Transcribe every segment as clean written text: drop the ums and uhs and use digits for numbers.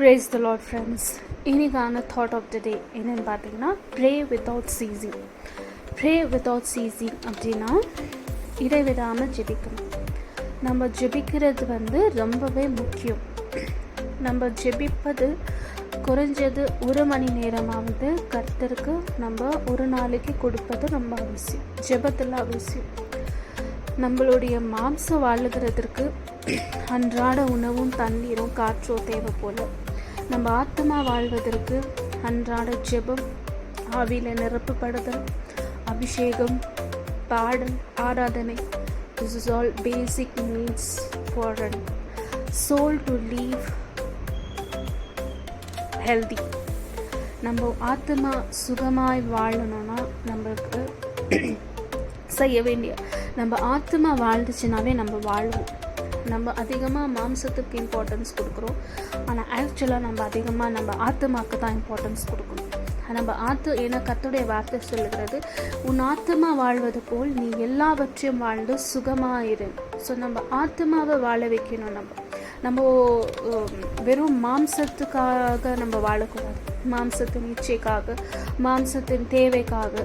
Praise the Lord, friends. இன்னைக்கான thought of the டே என்னென்னு பார்த்தீங்கன்னா, ப்ரே வித்தவுட் சீசிங். ப்ரே வித்தவுட் சீசிங் அப்படின்னா இடைவிடாமல் ஜெபிக்கணும். நம்ம ஜெபிக்கிறது ரொம்பவே முக்கியம். நம்ம ஜெபிப்பது குறைஞ்சது 1 மணி நேரமாவது கர்த்தருக்கு நம்ம ஒரு நாளைக்கு கொடுப்பது ரொம்ப அவசியம். ஜெபத்தில் அவசியம். நம்மளுடைய மாம்சம் வாழுகிறதுக்கு அன்றாட உணவும் தண்ணீரும் காற்றோ தேவை போல், நம்ம ஆத்மா வாழ்வதற்கு அன்றாட ஜெபம், ஆவியில் நிரப்பப்படுதல், அபிஷேகம், பாடல், ஆராதனை, this is all basic needs for a soul to live healthy. நம்ம ஆத்மா சுகமாய் வாழணும்னா நம்மளுக்கு செய்ய வேண்டிய, நம்ம ஆத்மா வாழ்ந்துச்சுனாவே நம்ம வாழ்வோம். நம்ம அதிகமாக மாம்சத்துக்கு இம்பார்ட்டன்ஸ் கொடுக்குறோம், ஆனால் ஆக்சுவலாக நம்ம அதிகமாக நம்ம ஆத்மாவுக்கு தான் இம்பார்ட்டன்ஸ் கொடுக்கணும். நம்ம ஏன்னா கர்த்தருடைய வார்த்தை சொல்லுகிறது, உன் ஆத்மா வாழ்வது போல் நீ எல்லாவற்றையும் வாழ்ந்து சுகமாக இரு. ஸோ நம்ம ஆத்மாவை வாழ வைக்கணும். நம்ம வெறும் மாம்சத்துக்காக நம்ம வாழக்கூடாது. மாம்சத்தின் இச்சைக்காக, மாம்சத்தின் தேவைக்காக,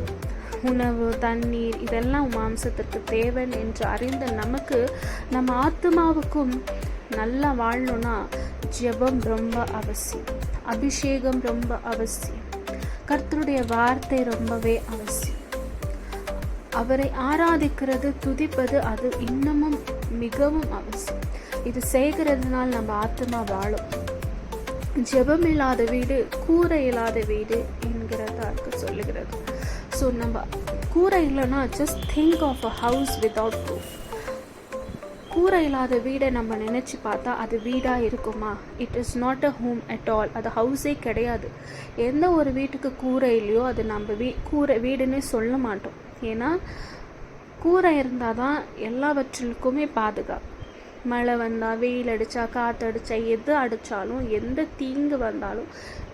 உணவு, தண்ணீர் இதெல்லாம் மாம்சத்திற்கு தேவை என்று அறிந்த நமக்கு நம்ம ஆத்மாவுக்கும் நல்லா வாழணும்னா ஜெபம் ரொம்ப அவசியம், அபிஷேகம் ரொம்ப அவசியம், கர்த்தருடைய வார்த்தை ரொம்பவே அவசியம். அவரை ஆராதிக்கிறது, துதிப்பது அது இன்னமும் மிகவும் அவசியம். இது செய்கிறதுனால் நம்ம ஆத்மா வாழும். ஜெபம் இல்லாத வீடு கூரை இல்லாத வீடு என்கிறதாக சொல்லுகிறது. ஸோ நம்ம கூரை இல்லைன்னா just think of a house without roof. கூரை இல்லாத வீடை நம்ம நினச்சி பார்த்தா அது வீடாக இருக்குமா? It is not a home at all. அது ஹவுஸே கிடையாது. எந்த ஒரு வீட்டுக்கு கூரை இல்லையோ அது நம்ம வீடுன்னே சொல்ல மாட்டோம். ஏன்னா கூரை இருந்தால் தான் எல்லாவற்றிற்குமே பாதுகாப்பு. மழை வந்தால், வெயில் அடித்தா, காற்றடிச்சா, எது அடித்தாலும், எந்த தீங்கு வந்தாலும்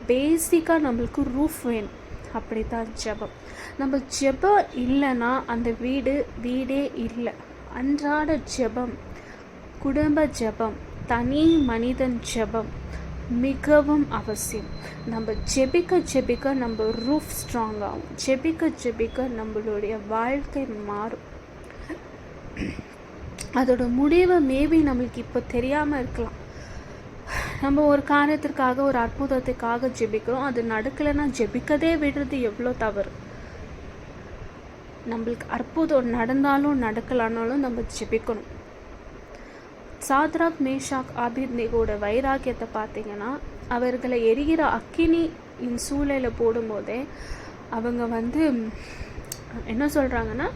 பேசிக்காக நம்மளுக்கு ரூஃப் வேணும். அப்படி தான் ஜெபம். நம்ம ஜெபம் இல்லைன்னா அந்த வீடே இல்லை. அன்றாட ஜெபம், குடும்ப ஜெபம், தனி மனிதன் ஜெபம் மிகவும் அவசியம். நம்ம ஜெபிக்க நம்ம ரூஃப் ஸ்ட்ராங் ஆகும். ஜெபிக்க நம்மளுடைய வாழ்க்கை மாறும். அதோட முடிவு மேபி நம்மளுக்கு இப்போ தெரியாமல் இருக்கலாம். நம்ம ஒரு காரியத்திற்காக, ஒரு அற்புதத்துக்காக ஜெபிக்கிறோம், அது நடக்கலைன்னா ஜெபிக்கதே விடுறது எவ்வளோ தவறு. நம்மளுக்கு அற்புதம் நடந்தாலும் நடக்கலானாலும் நம்ம ஜெபிக்கணும். சாத்ராக், மேஷாக், ஆபேத்நேகோட வைராக்கியத்தை பார்த்தீங்கன்னா, அவர்களை எரிகிற அக்கினி சூளையில் போடும்போதே அவங்க என்ன சொல்கிறாங்கன்னா,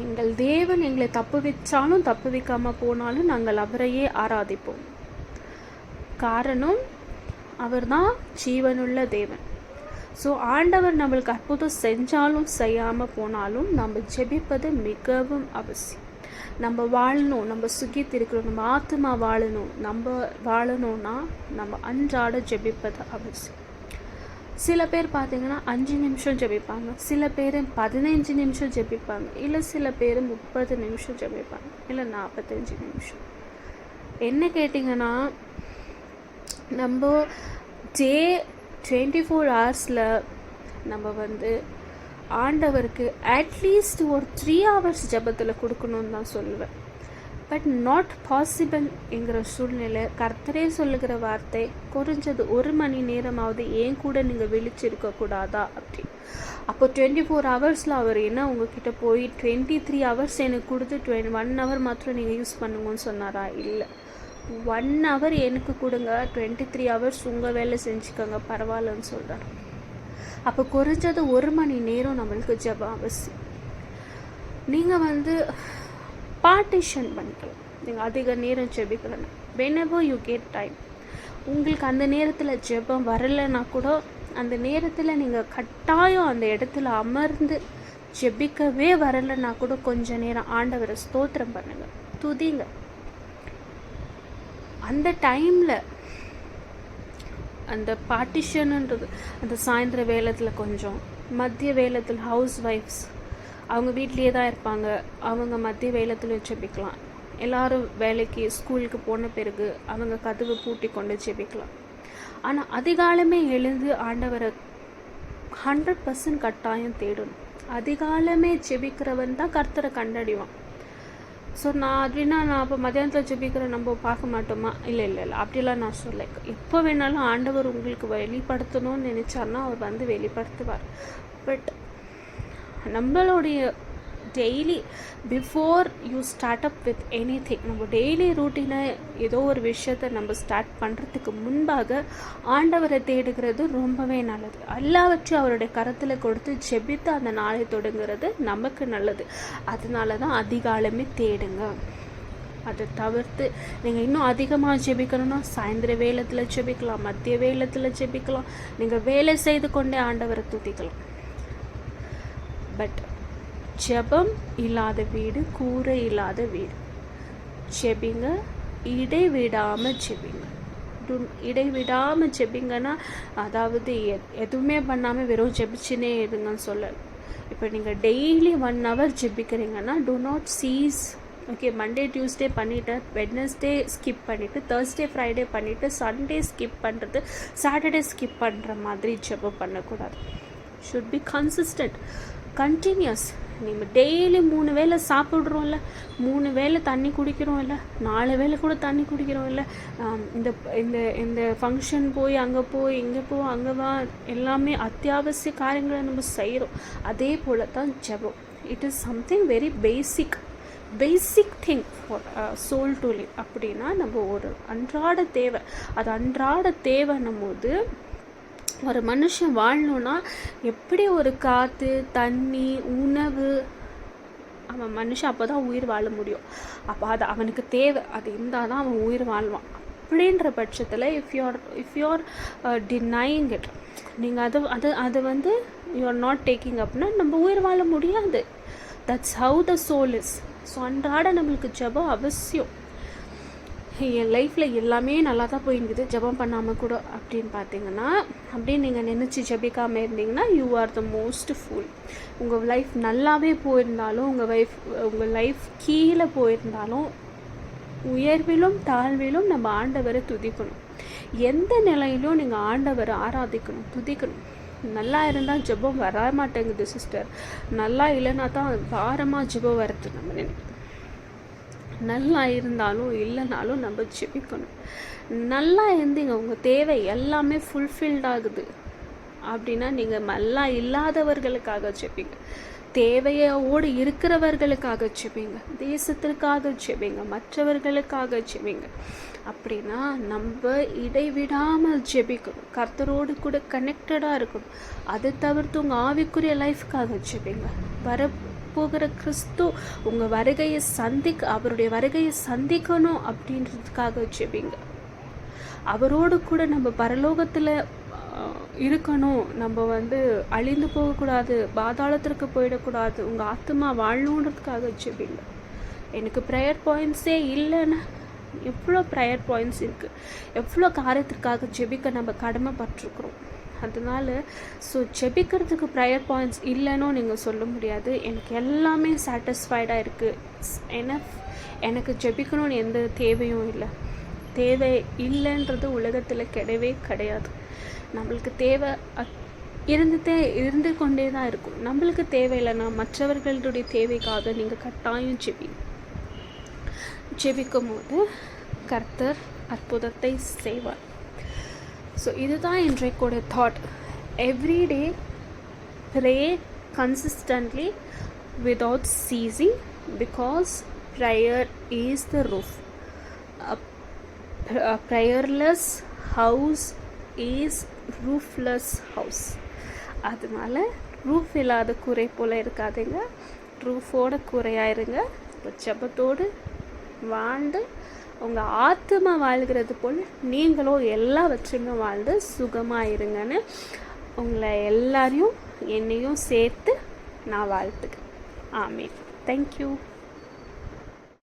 எங்கள் தேவன் எங்களை தப்புவிச்சாலும் தப்புவிக்காமல் போனாலும் நாங்கள் அவரையே ஆராதிப்போம். காரணம் அவர் தான் ஜீவனுள்ள தேவன். ஸோ ஆண்டவர் நம்மளுக்கு அற்புதம் செஞ்சாலும் செய்யாமல் போனாலும் நம்ம ஜெபிப்பது மிகவும் அவசியம். நம்ம வாழணும், நம்ம சுகித்திருக்கிறோம், நம்ம ஆத்மா வாழணும்னா நம்ம அன்றாட ஜெபிப்பது அவசியம். சில பேர் பார்த்தீங்கன்னா 5 நிமிஷம் ஜெபிப்பாங்க, சில பேர் 15 நிமிஷம் ஜெபிப்பாங்க, இல்லை சில பேர் 30 நிமிஷம் ஜெபிப்பாங்க, இல்லை 45 நிமிஷம். என்ன கேட்டிங்கன்னா, நம்ம டே 24 ஹவர்ஸில் நம்ம ஆண்டவருக்கு அட்லீஸ்ட் ஒரு 3 ஹவர்ஸ் ஜெபத்தில் கொடுக்கணும்னு தான் சொல்லுவேன். பட் நாட் பாசிபிள் என்கிற சூழ்நிலை. கர்த்தரே சொல்லுகிற வார்த்தை, குறைஞ்சது 1 மணி நேரமாவது ஏன் கூட நீங்கள் விழிச்சிருக்கக்கூடாதா அப்படி. அப்போ 24 ஹவர்ஸில் அவர் என்ன உங்ககிட்ட போய் 23 ஹவர்ஸ் எனக்கு கொடுத்து 1 ஹவர் மாத்திரம் நீங்கள் யூஸ் பண்ணுங்கன்னு சொன்னாரா? இல்லை, 1 ஹவர் எனக்கு கொடுங்க, 23 ஹவர்ஸ் உங்கள் வேலை செஞ்சுக்கோங்க, பரவாயில்லன்னு சொல்கிறார். அப்போ குறைஞ்சது 1 மணி நேரம் நம்மளுக்கு ஜெபம் அவசியம். நீங்கள் பார்ட்டிஷன் பண்ணிக்கலாம். நீங்கள் அதிக நேரம் ஜெபிக்கலன்னா, whenever you get time, உங்களுக்கு அந்த நேரத்தில் ஜெபம் வரலைன்னா கூட அந்த நேரத்தில் நீங்கள் கட்டாயம் அந்த இடத்துல அமர்ந்து ஜெபிக்கவே வரலைன்னா கூட கொஞ்ச நேரம் ஆண்டவரை ஸ்தோத்திரம் பண்ணுங்க, துதிங்க. அந்த டைமில் அந்த பார்ட்டிஷன்ன்றது அந்த சாயந்தர வேளத்தில் கொஞ்சம், மத்திய வேளத்தில் ஹவுஸ் ஒய்ஃப்ஸ் அவங்க வீட்லேயே தான் இருப்பாங்க, அவங்க மத்திய வேளத்தில் ஜெபிக்கலாம். எல்லோரும் வேலைக்கு ஸ்கூலுக்கு போன பிறகு அவங்க கதவை பூட்டி கொண்டு ஜெபிக்கலாம். ஆனால் அதிகாலமே எழுந்து ஆண்டவரை 100% கட்டாயம் தேடணும். அதிகாலமே ஜெபிக்கிறவன் தான் கர்த்தரை கண்டடைவான். ஸோ நான் அப்போ மத்தியானத்தில் ஜெபிக்கிறேன் நம்ம பார்க்க மாட்டோமா? இல்லை அப்படிலாம் நான் சொல்ல. எப்போ வேணாலும் ஆண்டவர் உங்களுக்கு வெளிப்படுத்தணும்னு நினச்சார்னா அவர் வந்து வெளிப்படுத்துவார். பட் நம்மளுடைய daily before you start up with any thing, நம்ம டெய்லி ரூட்டீனை ஏதோ ஒரு விஷயத்தை நம்ம ஸ்டார்ட் பண்ணுறதுக்கு முன்பாக ஆண்டவரை தேடுகிறது ரொம்பவே நல்லது. எல்லாவற்றையும் அவருடைய கரத்தில் கொடுத்து ஜெபித்து அந்த நாளை தொடங்குறது நமக்கு நல்லது. அதனால தான் அதிகாலமே தேடுங்க. அதை தவிர்த்து நீங்கள் இன்னும் அதிகமாக ஜெபிக்கணும்னா சாயந்தர வேளத்தில் ஜெபிக்கலாம், மத்திய வேளத்தில் ஜெபிக்கலாம், நீங்கள் வேலை செய்து கொண்டே ஆண்டவரை துதிக்கலாம். பட் ஜெபம் இல்லாத வீடு கூரை இல்லாத வீடு. ஜெபிங்க, இடைவிடாமல் ஜெபிங்க. இடைவிடாமல் ஜெபிங்கன்னா அதாவது எதுவுமே பண்ணாமல் வெறும் ஜெபிச்சுனே இருங்கன்னு சொல்லலை. இப்போ நீங்கள் டெய்லி 1 hour ஜெபிக்கிறீங்கன்னா do not cease. Okay, Monday Tuesday பண்ணிவிட்டு வெட்னஸ்டே ஸ்கிப் பண்ணிவிட்டு Thursday Friday பண்ணிவிட்டு சண்டே ஸ்கிப் பண்ணுறது, சாட்டர்டே ஸ்கிப் பண்ணுற மாதிரி ஜெபம் பண்ணக்கூடாது. Should be consistent, continuous. நம்ம டெய்லி 3 வேளை சாப்பிட்றோம்ல, 3 வேளை தண்ணி குடிக்கிறோம் இல்லை, 4 வேளை கூட தண்ணி குடிக்கிறோம் இல்லை, இந்த இந்த இந்த ஃபங்க்ஷன் போய் அங்கே போய் இங்கே போ அங்கே வா, எல்லாமே அத்தியாவசிய காரியங்களை நம்ம செய்கிறோம். அதே போல் தான் ஜெபம். It is something very basic thing for soul to live. அப்படின்னா நம்ம ஒரு அன்றாட தேவை. அது அன்றாட தேவைன்னும் போது ஒரு மனுஷன் வாழணுன்னா எப்படி ஒரு காற்று, தண்ணி, உணவு, அவன் மனுஷன் அப்போ தான் உயிர் வாழ முடியும். அப்போ அது அவனுக்கு தேவை, அது இருந்தால் தான் அவன் உயிர் வாழ்வான். அப்படின்ற பட்சத்தில் இஃப் யூஆர் டினையிங் இட், நீங்கள் அது வந்து யூஆர் நாட் டேக்கிங் அப்னா நம்ம உயிர் வாழ முடியாது. That's how the soul is. So அன்றாட நம்மளுக்கு ஜெபம் அவசியம். என் லைஃப்பில் எல்லாமே நல்லா தான் போயிருக்குது ஜெபம் பண்ணாமல் கூட அப்படின்னு பார்த்தீங்கன்னா, அப்படின்னு நீங்கள் நினச்சி ஜெபிக்காமல் இருந்தீங்கன்னா you are the most fool. உங்கள் லைஃப் நல்லாவே போயிருந்தாலும், உங்கள் லைஃப் கீழே போயிருந்தாலும், உயர்விலும் தாழ்விலும் நம்ம ஆண்டவரை துதிக்கணும். எந்த நிலையிலும் நீங்கள் ஆண்டவரை ஆராதிக்கணும், துதிக்கணும். நல்லா இருந்தால் ஜெபம் வர மாட்டேங்குது சிஸ்டர், நல்லா இல்லைன்னா தான் வாரமாக ஜெபம் வருது நம்ம நினைக்கிறோம். நல்லா இருந்தாலும் இல்லைனாலும் நம்ம ஜெபிக்கணும். நல்லா இருந்தீங்க, உங்கள் தேவை எல்லாமே ஃபுல்ஃபில்ட் ஆகுது அப்படின்னா நீங்கள் நல்லா இல்லாதவர்களுக்காக ஜெபிங்க, தேவையோடு இருக்கிறவர்களுக்காக ஜெபிங்க, தேசத்திற்காக ஜெபிங்க, மற்றவர்களுக்காக ஜெபிங்க. அப்படின்னா நம்ம இடைவிடாமல் ஜெபிக்கணும், கர்த்தரோடு கூட கனெக்டடாக இருக்கணும். அதை தவிர்த்து உங்கள் ஆவிக்குரிய லைஃப்காக ஜெபிங்க. போகிற கிறிஸ்து அவருடைய வருகையை சந்திக்கணும் அப்படின்றதுக்காக ஜெபிங்க. அவரோடு கூட நம்ம பரலோகத்தில் இருக்கணும், நம்ம வந்து அழிந்து போகக்கூடாது, பாதாளத்திற்கு போயிடக்கூடாது, உங்கள் ஆத்மா வாழணுன்றதுக்காக ஜெபிங்க. எனக்கு ப்ரேயர் பாயிண்ட்ஸே இல்லைன்னா எவ்வளோ ப்ரேயர் பாயிண்ட்ஸ் இருக்குது, எவ்வளோ காரியத்திற்காக ஜெபிக்க நம்ம கடமைப்பட்டிருக்கிறோம். அதனால் ஜெபிக்கிறதுக்கு ப்ரேயர் பாயிண்ட்ஸ் இல்லைன்னு நீங்கள் சொல்ல முடியாது. எனக்கு எல்லாமே சாட்டிஸ்ஃபைடாக இருக்குது, எனக்கு ஜெபிக்கணும்னு எந்த தேவையும் இல்லை. தேவை இல்லைன்றது உலகத்தில் கிடையாது. நம்மளுக்கு தேவை இருந்து கொண்டே தான் இருக்கும். நம்மளுக்கு தேவையில்லைன்னா மற்றவர்களுடைய தேவைக்காக நீங்கள் கட்டாயம் ஜெபிக்கும் போது கர்த்தர் அற்புதத்தை செய்வார். ஸோ இதுதான் இன்றைக்கோட thought. Everyday pray consistently without ceasing, because prayer is the roof. A prayerless house is roofless house. அதனால ரூஃப் இல்லாத கூரை போல் இருக்காதுங்க, ரூஃபோட கூரையாயிருங்க. ஜெபத்தோடு வாழ்ந்து உங்கள் ஆத்மா வாழ்கிறது போல் நீங்களும் எல்லாவற்றையுமே வாழ்ந்து சுகமாக இருங்கன்னு உங்களை எல்லாரையும் என்னையும் சேர்த்து நான் வாழ்த்துக்கிறேன். ஆமீன். தேங்க்யூ.